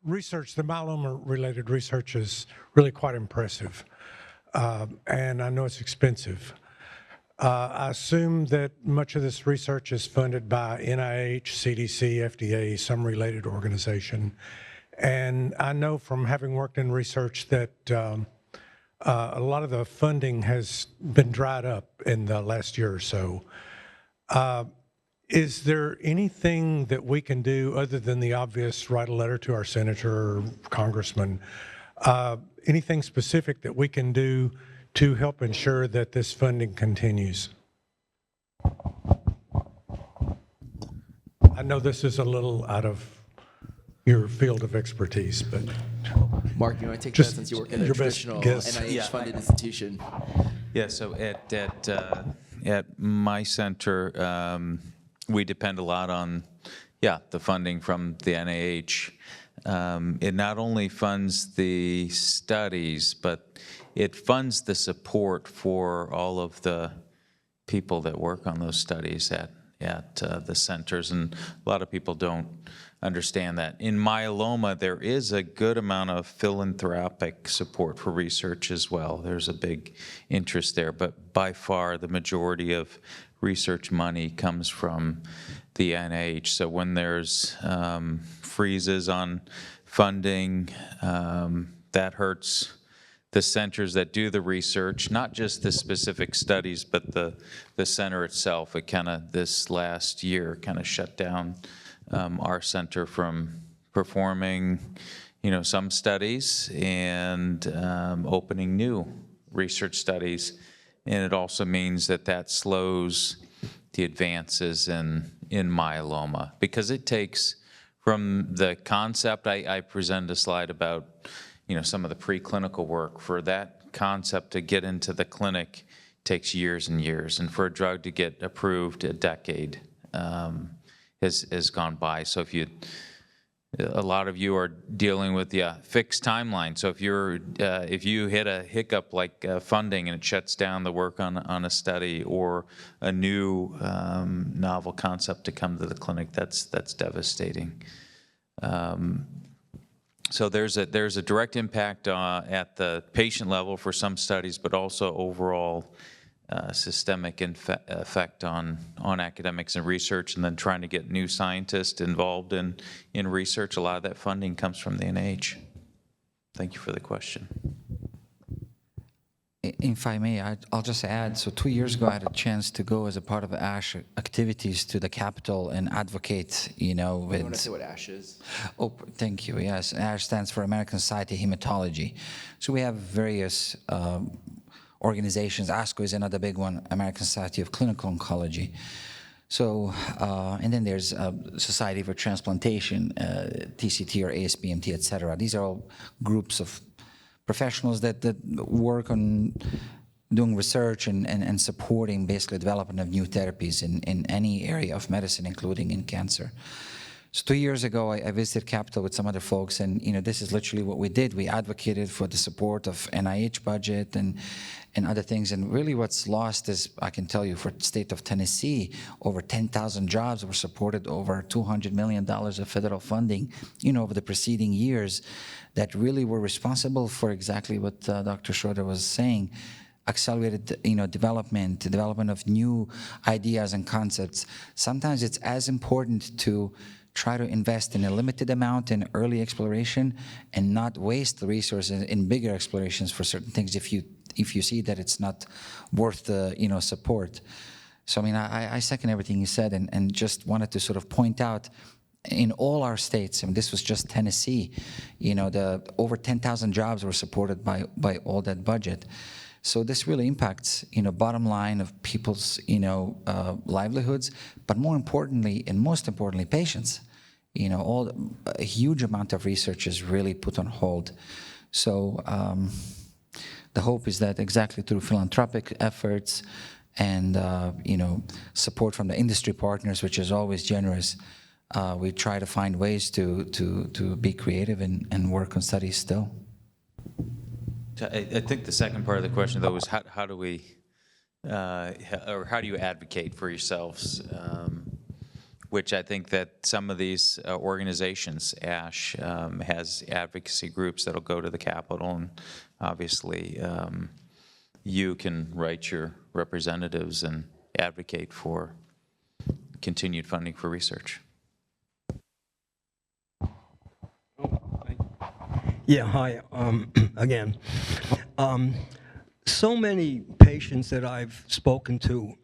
research, the myeloma-related research is really quite impressive, and I know it's expensive. I assume that much of this research is funded by NIH, CDC, FDA, some related organization. And I know from having worked in research that a lot of the funding has been dried up in the last year or so. Is there anything that we can do other than the obvious, write a letter to our senator or congressman, anything specific that we can do to help ensure that this funding continues? I know this is a little out of your field of expertise, but Mark, you want to take that since you work in a traditional NIH-funded institution? Yeah. So at my center, we depend a lot on the funding from the NIH. It not only funds the studies, but it funds the support for all of the people that work on those studies at the centers, and a lot of people don't understand that. In myeloma, there is a good amount of philanthropic support for research as well. There's a big interest there, but by far the majority of research money comes from the NIH. So when there's freezes on funding, that hurts the centers that do the research, not just the specific studies, but the center itself. It kind of, this last year, kind of shut down our center from performing, some studies and opening new research studies. And it also means that slows the advances in myeloma, because it takes, from the concept, I presented a slide about some of the preclinical work. For that concept to get into the clinic takes years and years, and for a drug to get approved, a decade has gone by. So a lot of you are dealing with fixed timeline. So if you hit a hiccup like funding and it shuts down the work on a study or a new novel concept to come to the clinic, that's devastating. So there's a direct impact at the patient level for some studies, but also overall systemic effect on academics and research, and then trying to get new scientists involved in research. A lot of that funding comes from the NIH. Thank you for the question. If I may, I'll just add, so 2 years ago I had a chance to go as a part of ASH activities to the Capitol and advocate, with... You want to say what ASH is? Oh, thank you, yes. ASH stands for American Society of Hematology. So we have various organizations. ASCO is another big one, American Society of Clinical Oncology. So, and then there's Society for Transplantation, TCT or ASBMT, et cetera. These are all groups of professionals that work on doing research and supporting basically development of new therapies in any area of medicine, including in cancer. So 2 years ago, I visited Capitol with some other folks, and this is literally what we did. We advocated for the support of NIH budget and other things. And really what's lost is, I can tell you, for the state of Tennessee, over 10,000 jobs were supported, over $200 million of federal funding, over the preceding years, that really were responsible for exactly what Dr. Schroeder was saying, accelerated, development of new ideas and concepts. Sometimes it's as important to try to invest in a limited amount in early exploration and not waste the resources in bigger explorations for certain things if you see that it's not worth the support. So I mean, I second everything you said, and just wanted to sort of point out, in all our states, and this was just Tennessee, the over 10,000 jobs were supported by all that budget. So this really impacts, bottom line of people's, livelihoods, but more importantly, and most importantly, patients. A huge amount of research is really put on hold. So the hope is that exactly through philanthropic efforts and, support from the industry partners, which is always generous, we try to find ways to be creative and work on studies still. I think the second part of the question, though, was how do we, or how do you advocate for yourselves which I think that some of these organizations, ASH has advocacy groups that'll go to the Capitol, and obviously you can write your representatives and advocate for continued funding for research. Yeah, hi, again. So many patients that I've spoken to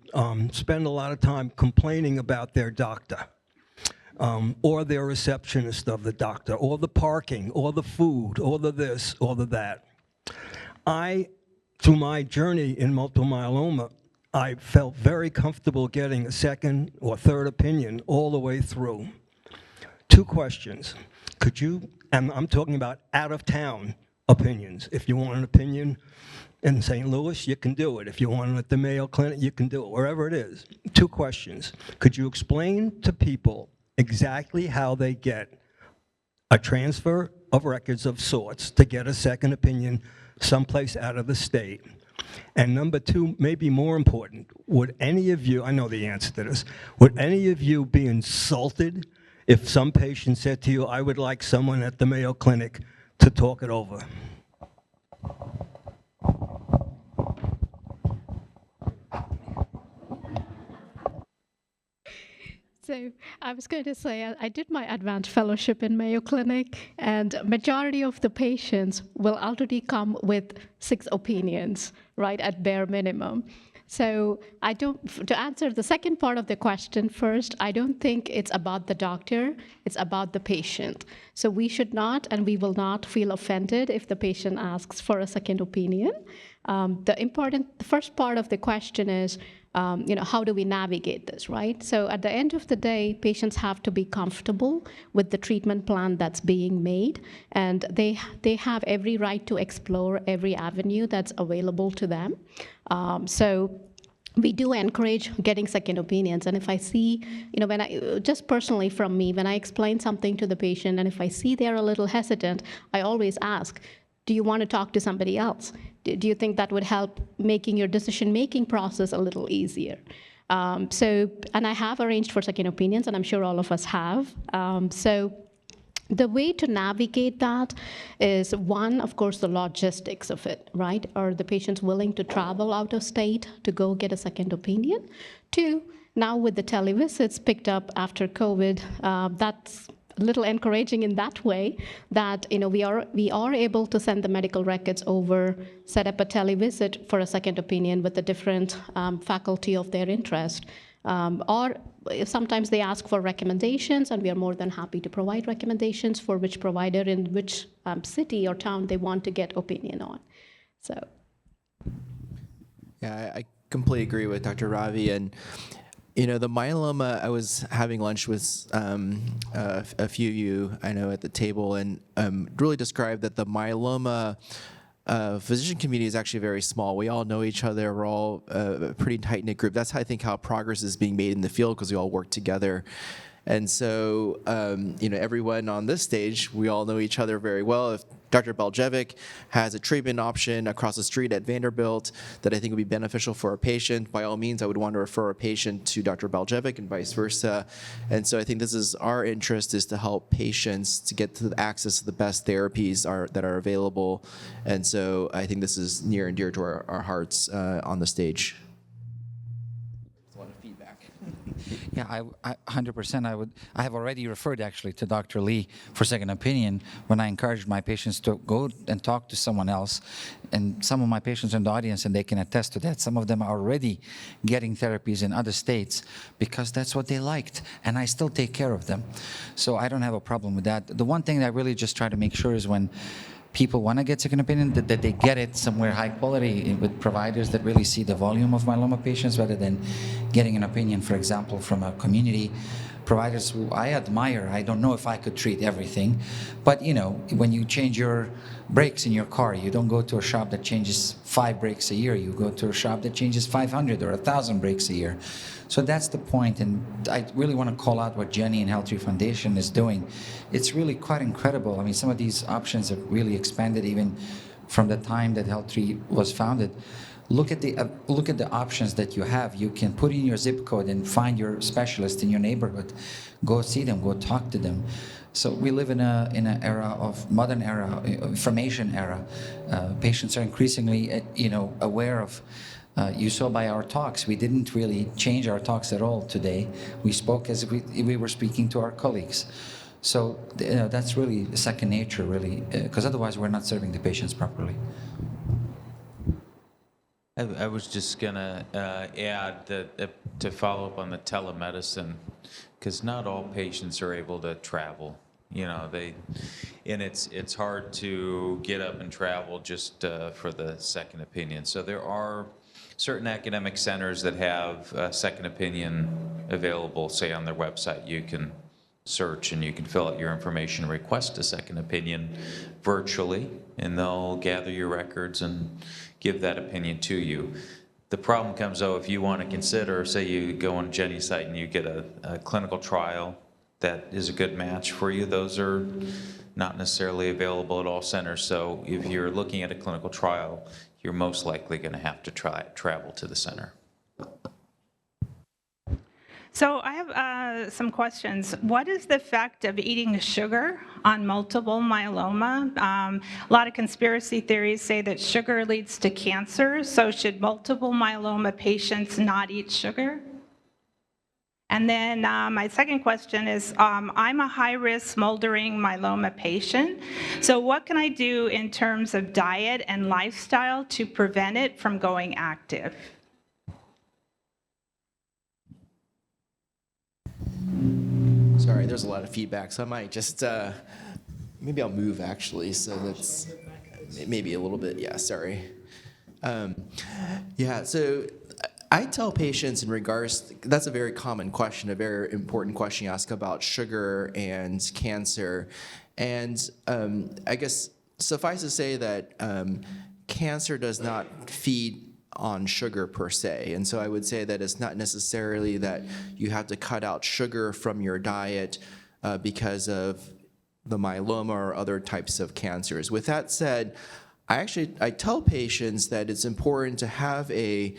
spend a lot of time complaining about their doctor, or their receptionist of the doctor, or the parking, or the food, or the this, or the that. Through my journey in multiple myeloma, I felt very comfortable getting a second or third opinion all the way through. 2 questions. Could you, and I'm talking about out-of-town opinions. If you want an opinion in St. Louis, you can do it. If you want it at the Mayo Clinic, you can do it, wherever it is. 2 questions. Could you explain to people exactly how they get a transfer of records of sorts to get a second opinion someplace out of the state? And number 2, maybe more important, would any of you, I know the answer to this, would any of you be insulted if some patient said to you, I would like someone at the Mayo Clinic to talk it over? So I was going to say, I did my advanced fellowship in Mayo Clinic, and majority of the patients will already come with 6 opinions, right, at bare minimum. So to answer the second part of the question first, I don't think it's about the doctor, it's about the patient. So we should not, and we will not feel offended if the patient asks for a second opinion. The first part of the question is, how do we navigate this, right? So at the end of the day, patients have to be comfortable with the treatment plan that's being made, and they have every right to explore every avenue that's available to them. So we do encourage getting second opinions. And if I see, just personally from me, when I explain something to the patient, and if I see they're a little hesitant, I always ask, do you want to talk to somebody else? Do you think that would help making your decision-making process a little easier? And I have arranged for second opinions, and I'm sure all of us have. So the way to navigate that is, one, of course, the logistics of it, right? Are the patients willing to travel out of state to go get a second opinion? 2, now with the televisits picked up after COVID, that's a little encouraging in that way that we are able to send the medical records over, set up a televisit for a second opinion with a different faculty of their interest. Or sometimes they ask for recommendations, and we are more than happy to provide recommendations for which provider in which city or town they want to get opinion on. So, yeah, I completely agree with Dr. Ravi. And the myeloma, I was having lunch with a few of you I know at the table, and really described that the myeloma physician community is actually very small. We all know each other. We're all a pretty tight-knit group. That's how I think how progress is being made in the field, because we all work together. And so, everyone on this stage, we all know each other very well. If Dr. Beljevic has a treatment option across the street at Vanderbilt that I think would be beneficial for a patient, by all means, I would want to refer a patient to Dr. Beljevic and vice versa. And so I think this is our interest, is to help patients to get to the access to the best therapies that are available. And so I think this is near and dear to our hearts on the stage. Yeah, I 100%. I have already referred actually to Dr. Lee for second opinion when I encouraged my patients to go and talk to someone else. And some of my patients in the audience, and they can attest to that, some of them are already getting therapies in other states because that's what they liked, and I still take care of them. So I don't have a problem with that. The one thing that I really just try to make sure is when people want to get second opinion, that they get it somewhere high quality with providers that really see the volume of myeloma patients, rather than getting an opinion, for example, from a community providers who I admire. I don't know if I could treat everything, but when you change your brakes in your car, you don't go to a shop that changes 5 brakes a year. You go to a shop that changes 500 or 1,000 brakes a year. So that's the point, and I really want to call out what Jenny and HealthTree Foundation is doing. It's really quite incredible. I mean, some of these options have really expanded even from the time that HealthTree was founded. look at the options that you have. You can put in your zip code and find your specialist in your neighborhood. Go see them. Go talk to them. So we live in an era of modern era, information era. Patients are increasingly, aware of. You saw by our talks, we didn't really change our talks at all today. We spoke as if we were speaking to our colleagues. So that's really second nature, really, because otherwise we're not serving the patients properly. I was just gonna add that to follow up on the telemedicine, because not all patients are able to travel. And it's hard to get up and travel just for the second opinion. So there are certain academic centers that have a second opinion available, say on their website. You can search and you can fill out your information, request a second opinion virtually, and they'll gather your records and give that opinion to you. The problem comes, though, if you want to consider, say you go on Jenny's site and you get a clinical trial that is a good match for you. Those are not necessarily available at all centers. So if you're looking at a clinical trial, you're most likely going to have to travel to the center. So I have some questions. What is the effect of eating sugar on multiple myeloma? A lot of conspiracy theories say that sugar leads to cancer. So should multiple myeloma patients not eat sugar? And then my second question is, I'm a high-risk smoldering myeloma patient. So what can I do in terms of diet and lifestyle to prevent it from going active? Sorry, there's a lot of feedback, so I might just, maybe I'll move actually, so that's maybe a little bit, yeah, sorry. So I tell patients in regards, that's a very common question, a very important question you ask about sugar and cancer. And I guess suffice to say that cancer does not feed on sugar per se. And so I would say that it's not necessarily that you have to cut out sugar from your diet because of the myeloma or other types of cancers. With that said, I tell patients that it's important to have a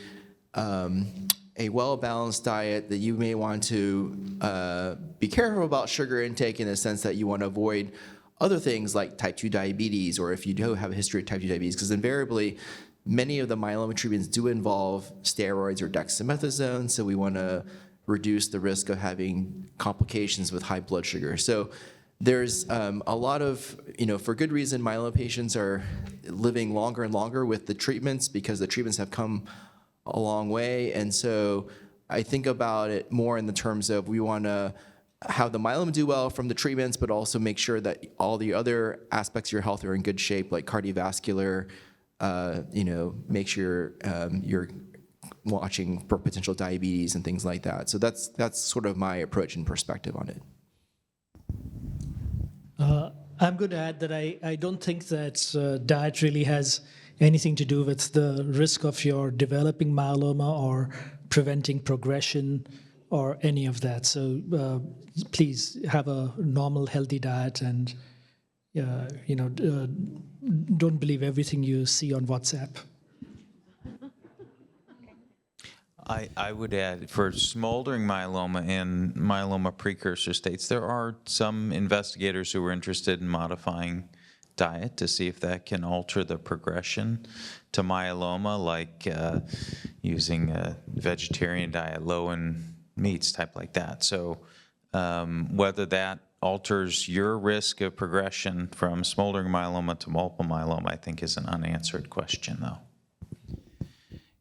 well-balanced diet, that you may want to be careful about sugar intake in the sense that you want to avoid other things like type 2 diabetes, or if you do have a history of type 2 diabetes, because invariably many of the myeloma treatments do involve steroids or dexamethasone, so we want to reduce the risk of having complications with high blood sugar. So there's a lot of, for good reason, myeloma patients are living longer and longer with the treatments because the treatments have come a long way. And so I think about it more in the terms of we want to have the myeloma do well from the treatments, but also make sure that all the other aspects of your health are in good shape, like cardiovascular, make sure you're watching for potential diabetes and things like that. So that's sort of my approach and perspective on it. I'm going to add that I don't think that diet really has anything to do with the risk of your developing myeloma or preventing progression or any of that. So please have a normal, healthy diet, and don't believe everything you see on WhatsApp. I would add, for smoldering myeloma and myeloma precursor states, there are some investigators who are interested in modifying diet to see if that can alter the progression to myeloma, like using a vegetarian diet, low in meats, type like that. So whether that alters your risk of progression from smoldering myeloma to multiple myeloma, I think is an unanswered question, though.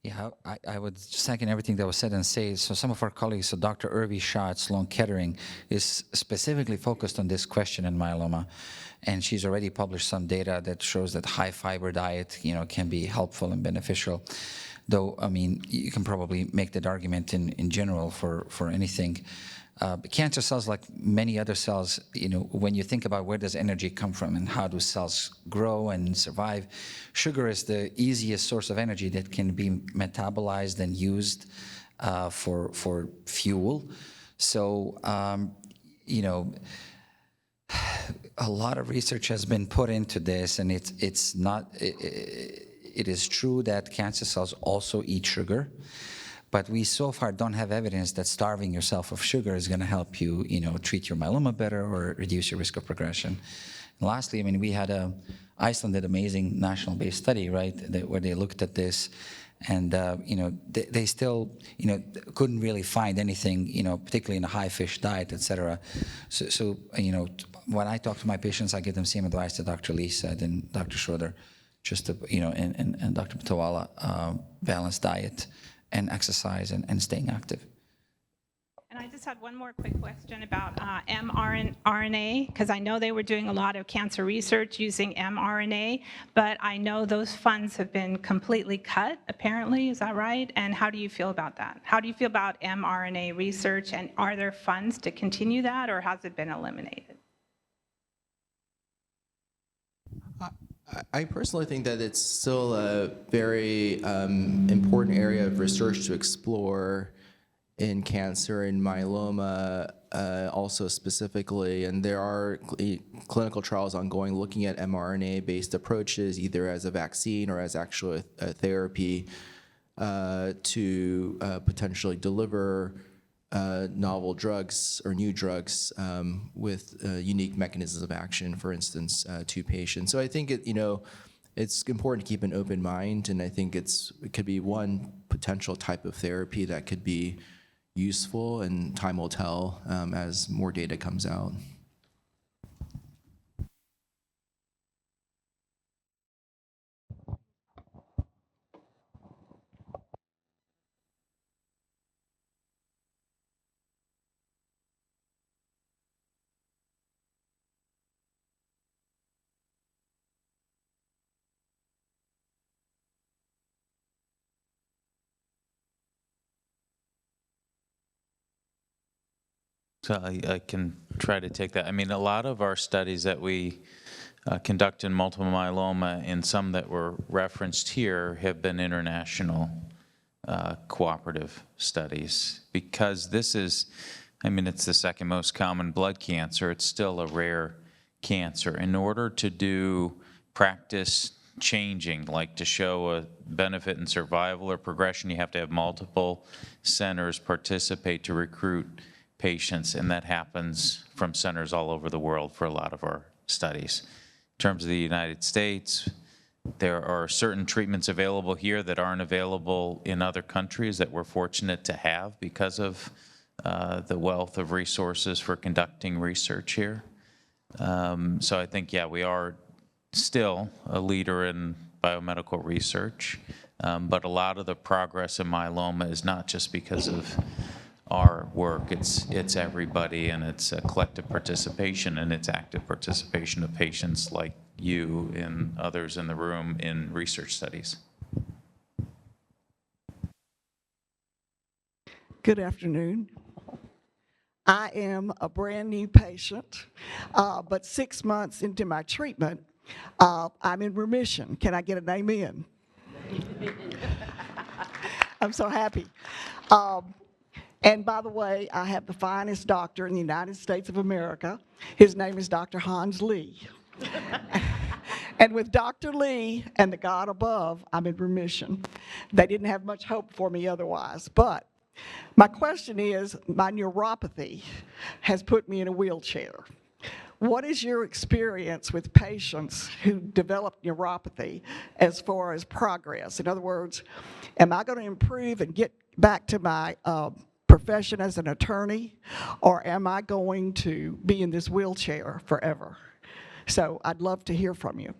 Yeah, I would second everything that was said and say, so some of our colleagues, so Dr. Irvi Shah at Sloan Kettering is specifically focused on this question in myeloma, and she's already published some data that shows that high fiber diet, can be helpful and beneficial. Though, I mean, you can probably make that argument in general for anything. Cancer cells, like many other cells, when you think about where does energy come from and how do cells grow and survive, sugar is the easiest source of energy that can be metabolized and used for fuel. So, a lot of research has been put into this, and it's not. it is true that cancer cells also eat sugar, but we so far don't have evidence that starving yourself of sugar is going to help you, treat your myeloma better or reduce your risk of progression. And lastly, I mean, we had Iceland did amazing national-based study, right, where they looked at this, and they still, couldn't really find anything, particularly in a high fish diet, et cetera. So when I talk to my patients, I give them same advice that Dr. Lee said and Dr. Schroeder, just to, and Dr. Patawala, balanced diet and exercise and staying active. And I just had one more quick question about mRNA, because I know they were doing a lot of cancer research using mRNA, but I know those funds have been completely cut, apparently. Is that right? And how do you feel about that? How do you feel about mRNA research, and are there funds to continue that, or has it been eliminated? I personally think that it's still a very important area of research to explore in cancer and myeloma also specifically, and there are clinical trials ongoing looking at mRNA-based approaches, either as a vaccine or as actual therapy to potentially deliver novel drugs or new drugs with unique mechanisms of action, for instance, to patients. So I think it's important to keep an open mind, and I think it could be one potential type of therapy that could be useful, and time will tell as more data comes out. So I can try to take that. I mean, a lot of our studies that we conduct in multiple myeloma, and some that were referenced here, have been international cooperative studies, because this is, I mean, it's the second most common blood cancer. It's still a rare cancer. In order to do practice changing, like to show a benefit in survival or progression, you have to have multiple centers participate to recruit patients, and that happens from centers all over the world for a lot of our studies. In terms of the United States, there are certain treatments available here that aren't available in other countries that we're fortunate to have because of the wealth of resources for conducting research here. So I think, yeah, we are still a leader in biomedical research, but a lot of the progress in myeloma is not just because of our work, it's everybody, and it's a collective participation, and it's active participation of patients like you and others in the room in research studies. Good afternoon. I am a brand new patient, but 6 months into my treatment, I'm in remission. Can I get an amen? I'm so happy. And by the way, I have the finest doctor in the United States of America. His name is Dr. Hans Lee. And with Dr. Lee and the God above, I'm in remission. They didn't have much hope for me otherwise. But my question is, my neuropathy has put me in a wheelchair. What is your experience with patients who develop neuropathy as far as progress? In other words, am I going to improve and get back to my profession as an attorney, or am I going to be in this wheelchair forever? So I'd love to hear from you.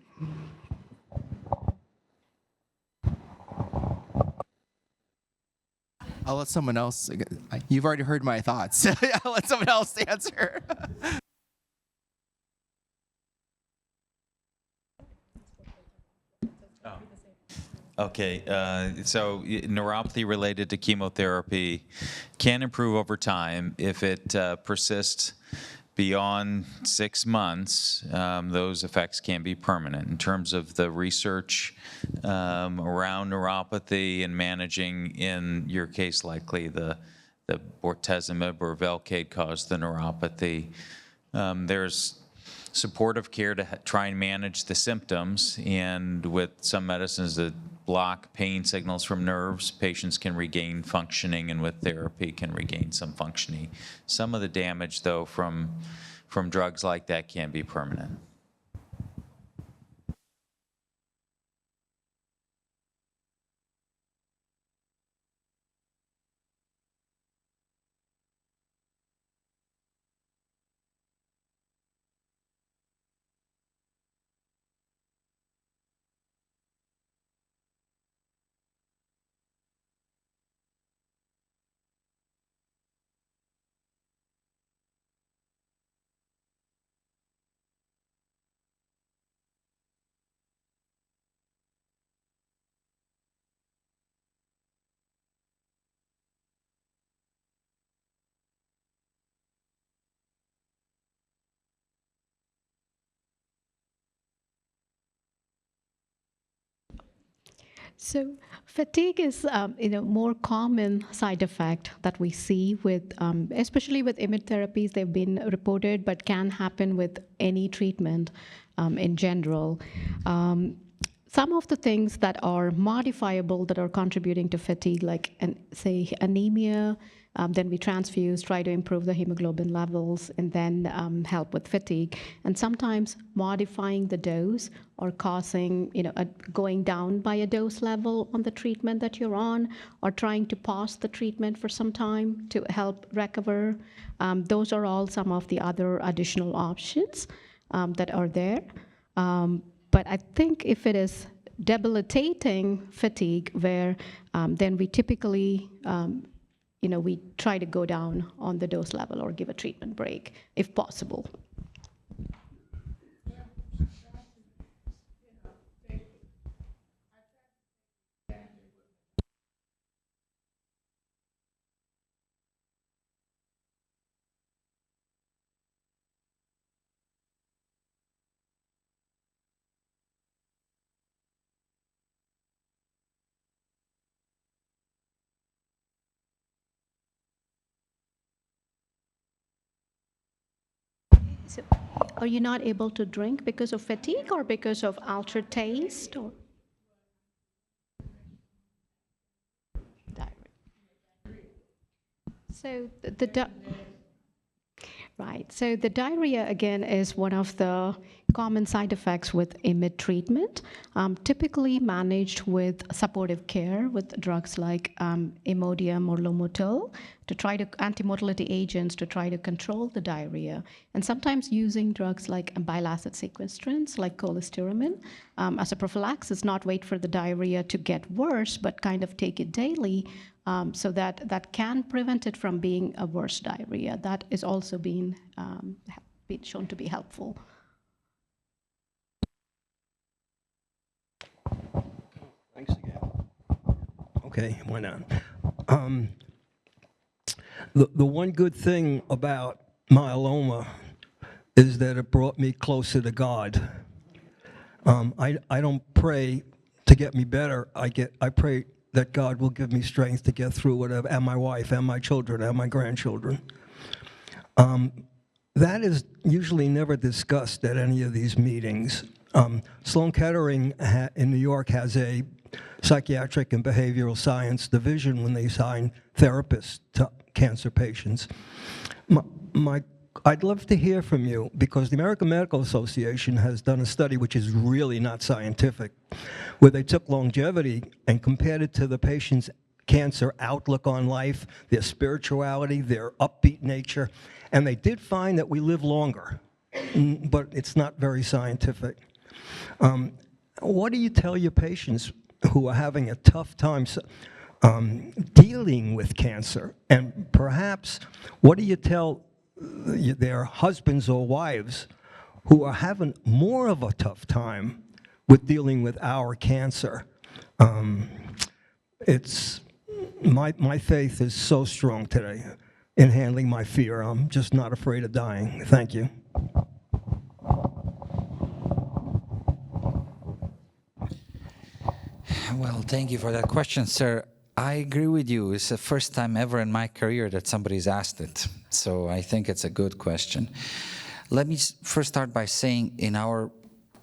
I'll let someone else, you've already heard my thoughts. I'll let someone else answer. Okay, so neuropathy related to chemotherapy can improve over time. If it persists beyond 6 months, those effects can be permanent. In terms of the research around neuropathy and managing, in your case, likely the bortezomib or Velcade caused the neuropathy, there's supportive care to try and manage the symptoms, and with some medicines that block pain signals from nerves, patients can regain functioning, and with therapy can regain some functioning. Some of the damage, though, from drugs like that can be permanent. So fatigue is, more common side effect that we see with, especially with IMiD therapies. They've been reported, but can happen with any treatment in general. Some of the things that are modifiable that are contributing to fatigue, like say anemia, then we transfuse, try to improve the hemoglobin levels, and then help with fatigue. And sometimes modifying the dose or causing, going down by a dose level on the treatment that you're on, or trying to pause the treatment for some time to help recover. Those are all some of the other additional options that are there. But I think if it is debilitating fatigue, where then we typically, we try to go down on the dose level or give a treatment break if possible. So are you not able to drink because of fatigue or because of altered taste? Or? Diarrhea. So right. So the diarrhea, again, is one of the common side effects with IMiD treatment, typically managed with supportive care with drugs like Imodium or Lomotil, to try to antimotility agents to try to control the diarrhea, and sometimes using drugs like bile acid sequestrants like cholestyramine as a prophylaxis, not wait for the diarrhea to get worse, but kind of take it daily, so that can prevent it from being a worse diarrhea. That is also been shown to be helpful. Thanks again. Okay, why not? The one good thing about myeloma is that it brought me closer to God. I don't pray to get me better. I pray that God will give me strength to get through whatever, and my wife, and my children, and my grandchildren. That is usually never discussed at any of these meetings. Sloan Kettering in New York has a psychiatric and behavioral science division when they assign therapists to cancer patients. I'd love to hear from you, because the American Medical Association has done a study which is really not scientific, where they took longevity and compared it to the patient's cancer outlook on life, their spirituality, their upbeat nature, and they did find that we live longer, but it's not very scientific. What do you tell your patients who are having a tough time dealing with cancer? And perhaps, what do you tell their husbands or wives who are having more of a tough time with dealing with our cancer? My faith is so strong today in handling my fear. I'm just not afraid of dying. Thank you. Well, thank you for that question, sir. I agree with you. It's the first time ever in my career that somebody's asked it. So I think it's a good question. Let me first start by saying in our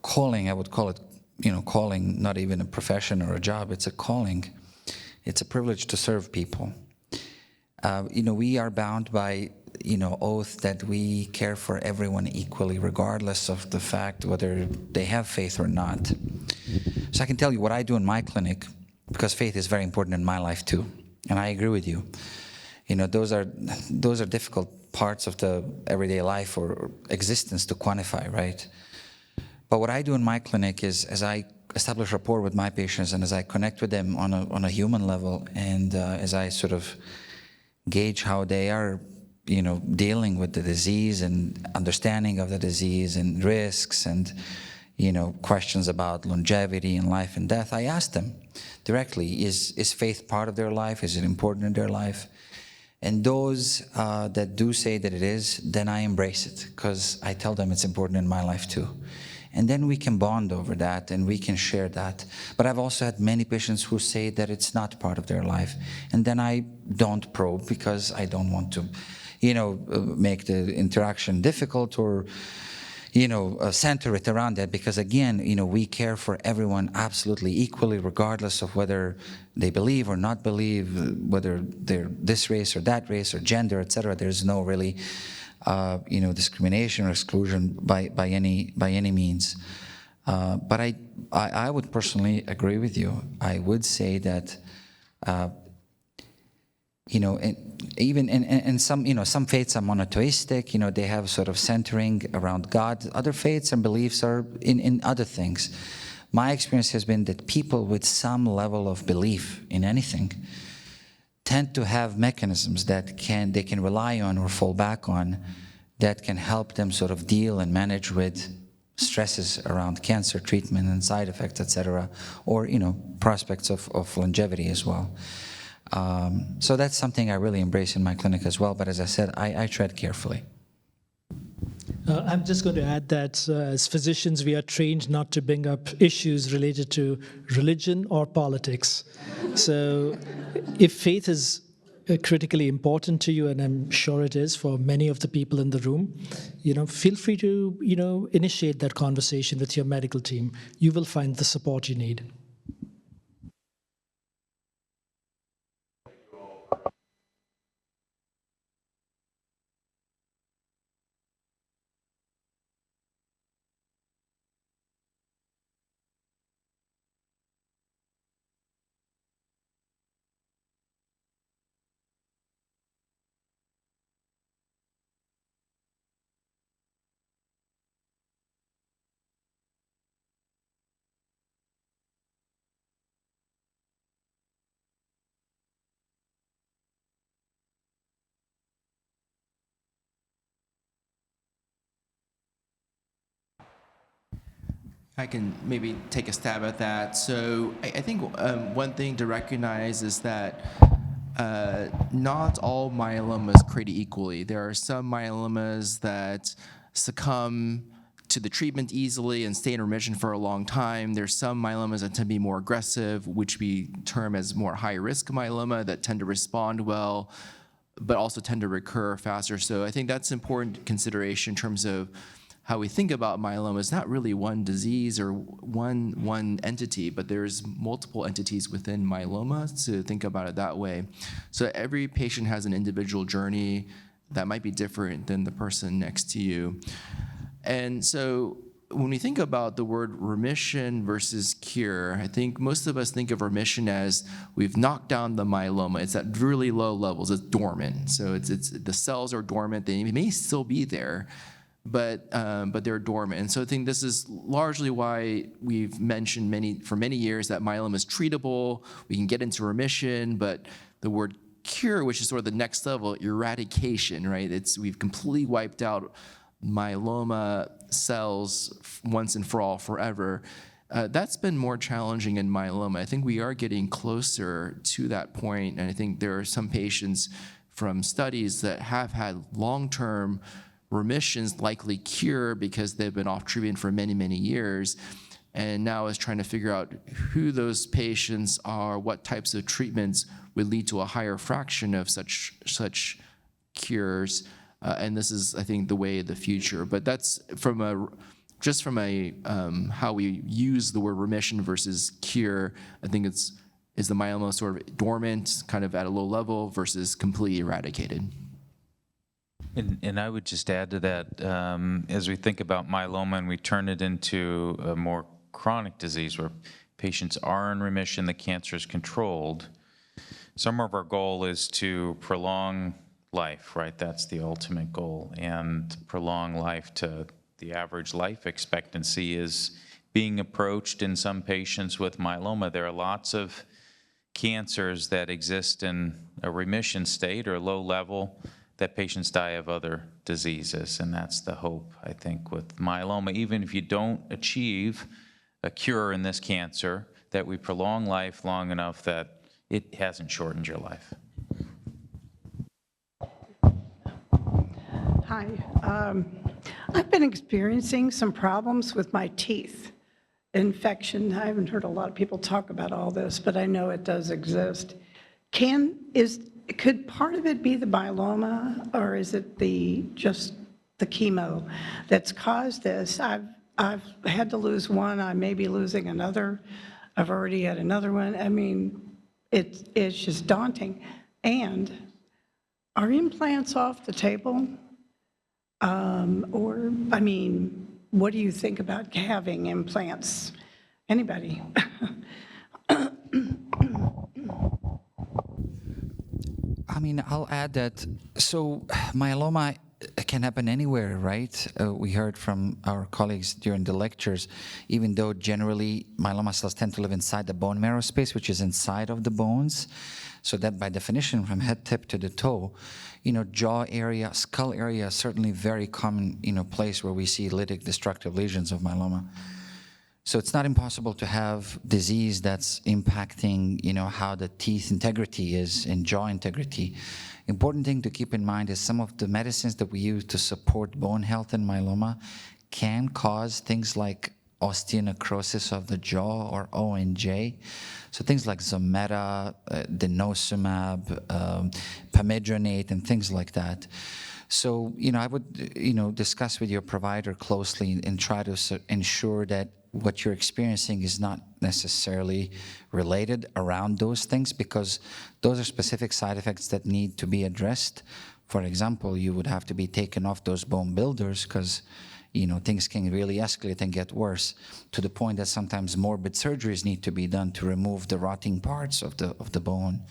calling, I would call it, calling, not even a profession or a job, it's a calling. It's a privilege to serve people. We are bound by, oath that we care for everyone equally, regardless of the fact whether they have faith or not. So I can tell you what I do in my clinic, because faith is very important in my life too, and I agree with you. Those are difficult parts of the everyday life or existence to quantify, right? But what I do in my clinic is, as I establish rapport with my patients and as I connect with them on a human level, and as I sort of gauge how they are, dealing with the disease and understanding of the disease and risks and, questions about longevity and life and death, I ask them directly, is faith part of their life? Is it important in their life? And those that do say that it is, then I embrace it, because I tell them it's important in my life too. And then we can bond over that and we can share that. But I've also had many patients who say that it's not part of their life. And then I don't probe, because I don't want to, make the interaction difficult or, center it around that. Because again, we care for everyone absolutely equally, regardless of whether they believe or not believe, whether they're this race or that race or gender, etc. There's no really discrimination or exclusion by any means. But I would personally agree with you. I would say that, even in some faiths are monotheistic, they have sort of centering around God. Other faiths and beliefs are in other things. My experience has been that people with some level of belief in anything tend to have mechanisms that they can rely on or fall back on that can help them sort of deal and manage with stresses around cancer treatment and side effects, etc., or prospects of longevity as well. So that's something I really embrace in my clinic as well. But as I said, I tread carefully. I'm just going to add that as physicians, we are trained not to bring up issues related to religion or politics. So if faith is critically important to you, and I'm sure it is for many of the people in the room, feel free to, initiate that conversation with your medical team. You will find the support you need. I can maybe take a stab at that. So I think one thing to recognize is that not all myelomas create equally. There are some myelomas that succumb to the treatment easily and stay in remission for a long time. There's some myelomas that tend to be more aggressive, which we term as more high-risk myeloma, that tend to respond well, but also tend to recur faster. So I think that's important consideration in terms of how we think about myeloma. It's not really one disease or one entity, but there's multiple entities within myeloma, to think about it that way. So every patient has an individual journey that might be different than the person next to you. And so when we think about the word remission versus cure, I think most of us think of remission as we've knocked down the myeloma. It's at really low levels. It's dormant. So it's the cells are dormant. They may still be there, but they're dormant. And so I think this is largely why we've mentioned for many years that myeloma is treatable. We can get into remission, but the word cure, which is sort of the next level, eradication, right? We've completely wiped out myeloma cells once and for all, forever. That's been more challenging in myeloma. I think we are getting closer to that point, and I think there are some patients from studies that have had long-term remissions, likely cure, because they've been off treatment for many, many years, and now is trying to figure out who those patients are, what types of treatments would lead to a higher fraction of such cures. And this is, I think, the way of the future. But that's from a how we use the word remission versus cure. I think is the myeloma sort of dormant, kind of at a low level, versus completely eradicated. And I would just add to that, as we think about myeloma and we turn it into a more chronic disease where patients are in remission, the cancer is controlled, some of our goal is to prolong life, right? That's the ultimate goal. And prolong life to the average life expectancy is being approached in some patients with myeloma. There are lots of cancers that exist in a remission state or low level that patients die of other diseases, and that's the hope, I think, with myeloma. Even if you don't achieve a cure in this cancer, that we prolong life long enough that it hasn't shortened your life. Hi. I've been experiencing some problems with my teeth. Infection. I haven't heard a lot of people talk about all this, but I know it does exist. Could part of it be the myeloma, or is it just the chemo that's caused this? I've had to lose one. I may be losing another. I've already had another one. I mean, it's just daunting. And are implants off the table? Or, I mean, what do you think about having implants? Anybody? I mean, I'll add that, so myeloma can happen anywhere, right? We heard from our colleagues during the lectures, even though generally myeloma cells tend to live inside the bone marrow space, which is inside of the bones. So that by definition, from head tip to the toe, jaw area, skull area, certainly very common, place where we see lytic destructive lesions of myeloma. So it's not impossible to have disease that's impacting, how the teeth integrity is and jaw integrity. Important thing to keep in mind is some of the medicines that we use to support bone health in myeloma can cause things like osteonecrosis of the jaw, or ONJ. So things like Zometa, denosumab, pamidronate, and things like that. So, I would, discuss with your provider closely and try to ensure that what you're experiencing is not necessarily related around those things, because those are specific side effects that need to be addressed. For example, you would have to be taken off those bone builders because things can really escalate and get worse to the point that sometimes morbid surgeries need to be done to remove the rotting parts of the bone.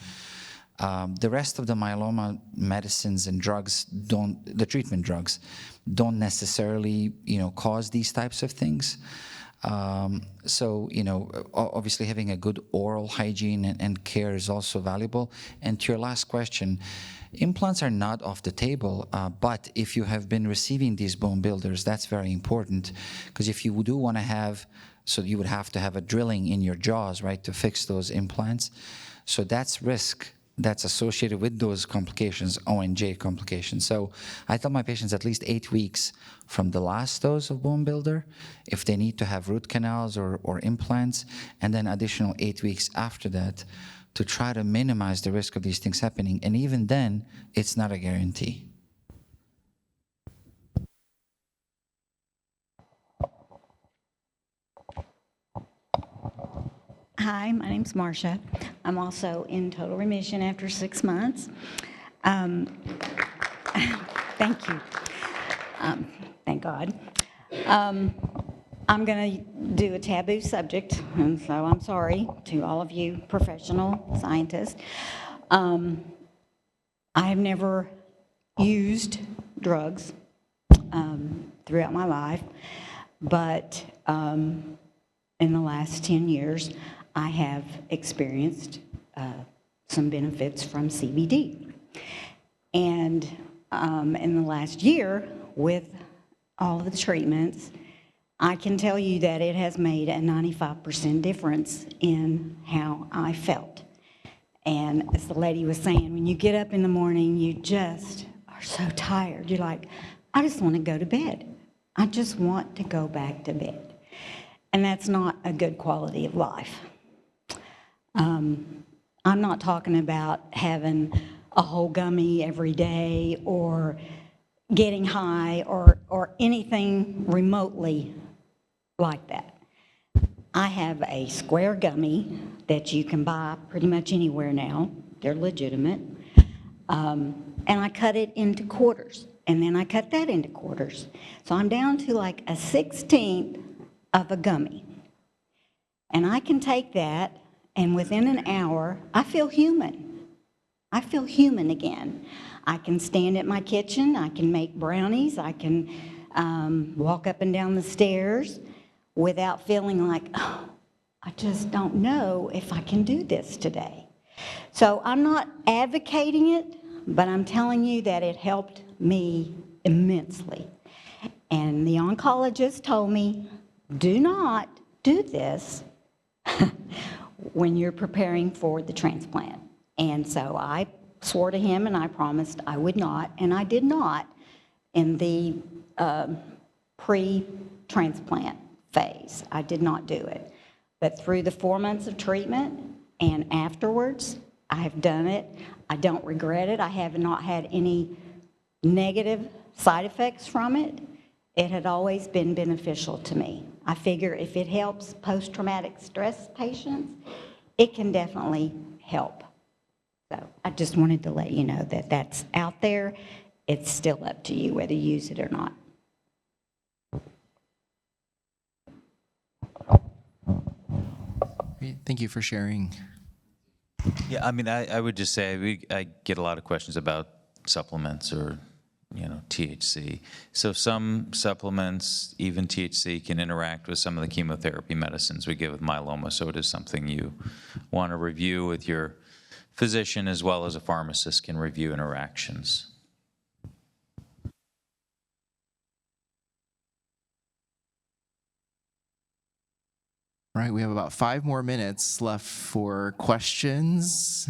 The rest of the myeloma medicines and drugs the treatment drugs don't necessarily, cause these types of things. So, obviously having a good oral hygiene and care is also valuable. And to your last question, implants are not off the table, but if you have been receiving these bone builders, that's very important, because if you do want to have, so you would have to have a drilling in your jaws, right, to fix those implants. So that's risk that's associated with those complications, ONJ complications. So I tell my patients at least 8 weeks from the last dose of bone builder, if they need to have root canals or implants, and then additional 8 weeks after that to try to minimize the risk of these things happening. And even then, it's not a guarantee. Hi, my name's Marcia. I'm also in total remission after 6 months. Thank you. Thank God. I'm going to do a taboo subject, and so I'm sorry to all of you professional scientists. I have never used drugs throughout my life, but in the last 10 years, I have experienced some benefits from CBD. And in the last year, with all of the treatments, I can tell you that it has made a 95% difference in how I felt. And as the lady was saying, when you get up in the morning, you just are so tired. You're like, I just want to go to bed. I just want to go back to bed. And that's not a good quality of life. I'm not talking about having a whole gummy every day or, getting high or anything remotely like that. I have a square gummy that you can buy pretty much anywhere now. They're legitimate. And I cut it into quarters, and then I cut that into quarters. So I'm down to like a 1/16 of a gummy. And I can take that, and within an hour, I feel human. I feel human again. I can stand at my kitchen, I can make brownies, I can walk up and down the stairs without feeling like, oh, I just don't know if I can do this today. So I'm not advocating it, but I'm telling you that it helped me immensely. And the oncologist told me, do not do this when you're preparing for the transplant. And so I swore to him and I promised I would not, and I did not in the pre-transplant phase. I did not do it. But through the 4 months of treatment and afterwards, I have done it. I don't regret it. I have not had any negative side effects from it. It had always been beneficial to me. I figure if it helps post-traumatic stress patients, it can definitely help. So I just wanted to let you know that that's out there. It's still up to you whether you use it or not. Great. Thank you for sharing. Yeah, I mean, I would just say I get a lot of questions about supplements or, THC. So some supplements, even THC, can interact with some of the chemotherapy medicines we give with myeloma. So it is something you want to review with your physician as well as a pharmacist can review interactions. All right, we have about 5 more minutes left for questions.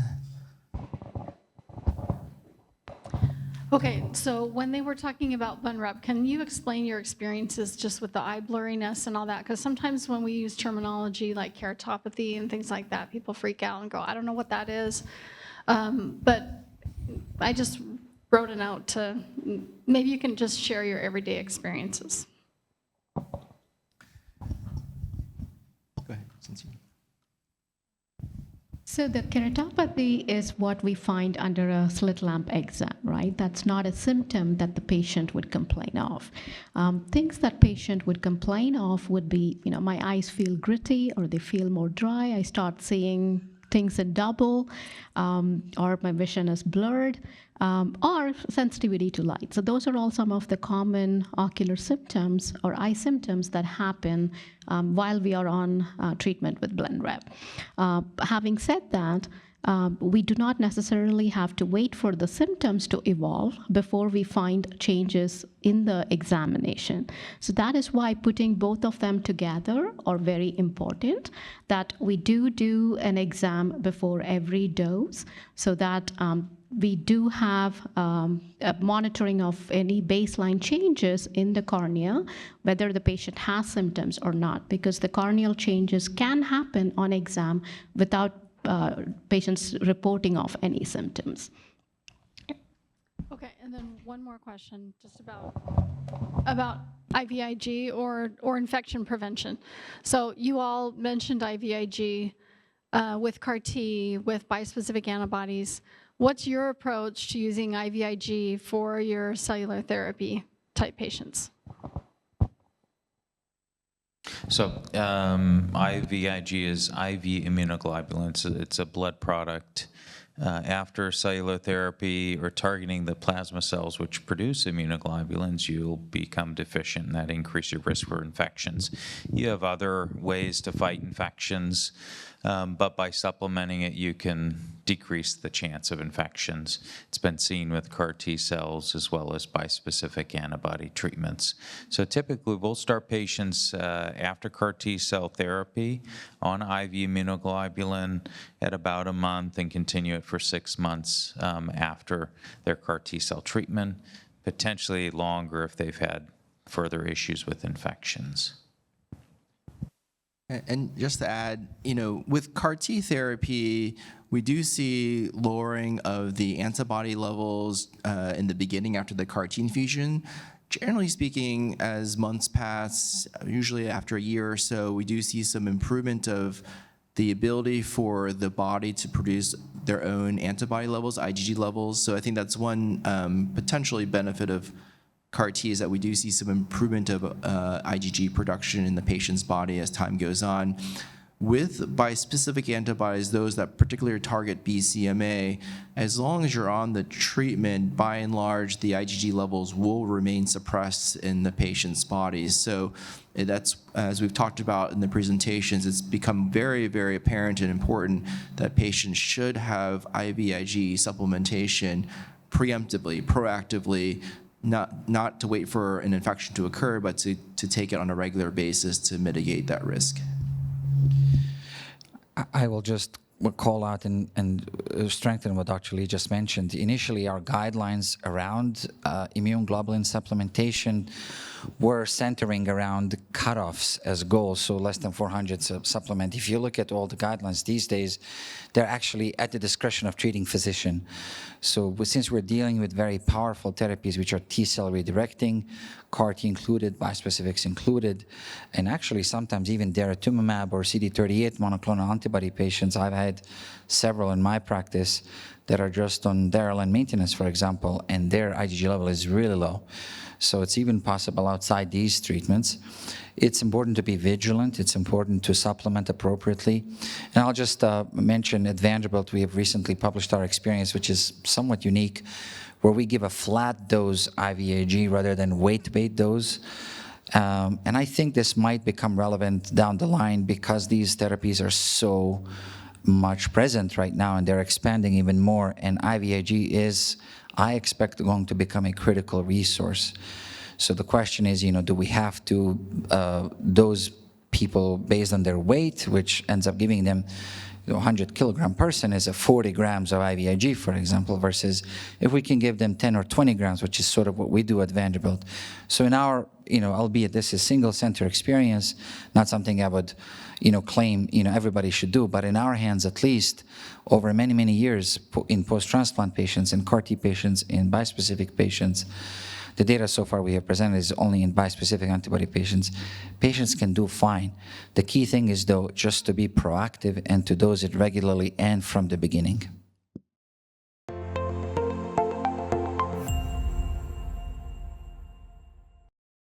Okay, so when they were talking about Blenrep, can you explain your experiences just with the eye blurriness and all that? Because sometimes when we use terminology like keratopathy and things like that, people freak out and go, I don't know what that is. But I just wrote a note to, maybe you can just share your everyday experiences. Go ahead, since you... So the keratopathy is what we find under a slit lamp exam, right? That's not a symptom that the patient would complain of. Things that patient would complain of would be, my eyes feel gritty or they feel more dry. I start seeing things in double, or my vision is blurred, or sensitivity to light. So those are all some of the common ocular symptoms or eye symptoms that happen while we are on treatment with Blenrep. Having said that, we do not necessarily have to wait for the symptoms to evolve before we find changes in the examination. So that is why putting both of them together are very important, that we do an exam before every dose so that we do have a monitoring of any baseline changes in the cornea, whether the patient has symptoms or not, because the corneal changes can happen on exam without patients reporting of any symptoms. Okay, and then one more question, just about IVIG or infection prevention. So you all mentioned IVIG with CAR-T, with bispecific antibodies. What's your approach to using IVIG for your cellular therapy type patients? So IVIG is IV immunoglobulin. It's a blood product. After cellular therapy or targeting the plasma cells which produce immunoglobulins, you'll become deficient, and that increases your risk for infections. You have other ways to fight infections, but by supplementing it, you can decrease the chance of infections. It's been seen with CAR T cells as well as bispecific antibody treatments. So typically, we'll start patients after CAR T cell therapy on IV immunoglobulin at about a month and continue it for 6 months after their CAR T cell treatment, potentially longer if they've had further issues with infections. And just to add, with CAR T therapy, we do see lowering of the antibody levels in the beginning after the CAR T infusion. Generally speaking, as months pass, usually after a year or so, we do see some improvement of the ability for the body to produce their own antibody levels, IgG levels. So I think that's one potentially benefit of CAR T, is that we do see some improvement of IgG production in the patient's body as time goes on. With bispecific antibodies, those that particularly target BCMA, as long as you're on the treatment, by and large, the IgG levels will remain suppressed in the patient's bodies. So that's, as we've talked about in the presentations, it's become very, very apparent and important that patients should have IVIG supplementation preemptively, proactively, not to wait for an infection to occur, but to take it on a regular basis to mitigate that risk. I will just call out and strengthen what Dr. Lee just mentioned. Initially, our guidelines around immune globulin supplementation were centering around cutoffs as goals, so less than 400 supplement. If you look at all the guidelines these days, they're actually at the discretion of treating physician. So since we're dealing with very powerful therapies, which are T-cell redirecting, CAR-T included, bispecifics included, and actually sometimes even daratumumab or CD38 monoclonal antibody patients, I've had several in my practice that are just on Darylin maintenance, for example, and their IgG level is really low. So it's even possible outside these treatments. It's important to be vigilant. It's important to supplement appropriately. And I'll just mention at Vanderbilt, we have recently published our experience, which is somewhat unique, where we give a flat dose IVIG rather than weight-based dose. And I think this might become relevant down the line because these therapies are so much present right now and they're expanding even more. And IVIG is, I expect, going to become a critical resource. So the question is, do we have to dose people based on their weight, which ends up giving them, 100 kilogram person is a 40 grams of IVIG, for example, versus if we can give them 10 or 20 grams, which is sort of what we do at Vanderbilt. So in our, albeit this is single center experience, not something I would, claim, everybody should do, but in our hands at least, over many, many years in post-transplant patients, in CAR-T patients, in bispecific patients, the data so far we have presented is only in bispecific antibody patients. Patients can do fine. The key thing is, though, just to be proactive and to dose it regularly and from the beginning.